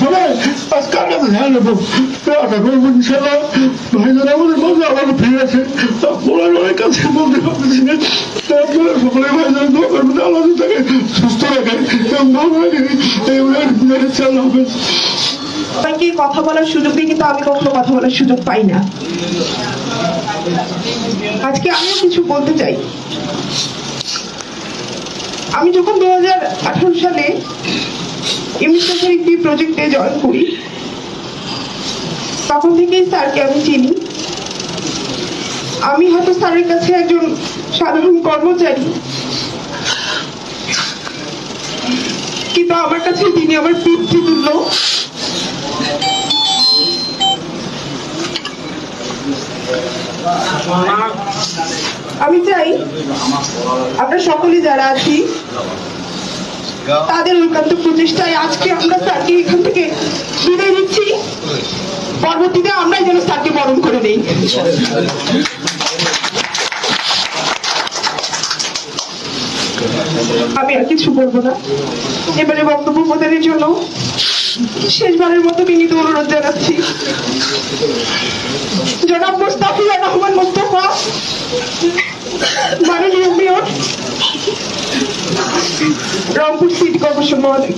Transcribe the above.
ফলে আজ কার কাছে ধ্যান নেবো আশা করবো ইনশাল্লাহ ভাইজান আমাদের মধ্যে আবার ফিরেছে ওনার অনেক কাছে বলতে পারতেছি না আপনারা সকলে ভাইজান দোয়া করবেন আল্লাহ তাকে সুস্থ রাখে এবং ভালো রাখে এই আল্লাহ হাফেজ। সবাইকে কথা বলার সুযোগ দিই কিন্তু আমি কখনো কথা বলার সুযোগ পাই না। আজকে আমিও কিছু বলতে চাই। আমি যখন 2018 সালে ইমসেফের একটি প্রজেক্টে জয়েন করি তখন থেকেই স্যারকে আমি চিনি। আমি হয়তো স্যারের কাছে একজন সাধারণ কর্মচারী, কিন্তু আমার কাছে তিনি আমার পিতৃতুল্য। আমি চাই আমরা সকলে যারা আছি তাদের ঐকান্ত প্রচেষ্টায় আজকে আমরা স্যারকে এখান থেকে বিদায় দিচ্ছি। পরবর্তীতে আমরাই যেন স্যারকে বরণ করে নেই। আমি আর কিছু বলবো না। এবারে বক্তব্য প্রদানের জন্য শেষবারের মতো বিনীত অনুরোধ জানাচ্ছি জনাব মোস্তাফিজুর রহমান মোস্তফা, মাননীয় মেয়র, রংপুর সিটি কর্পোরেশন মহোদয়।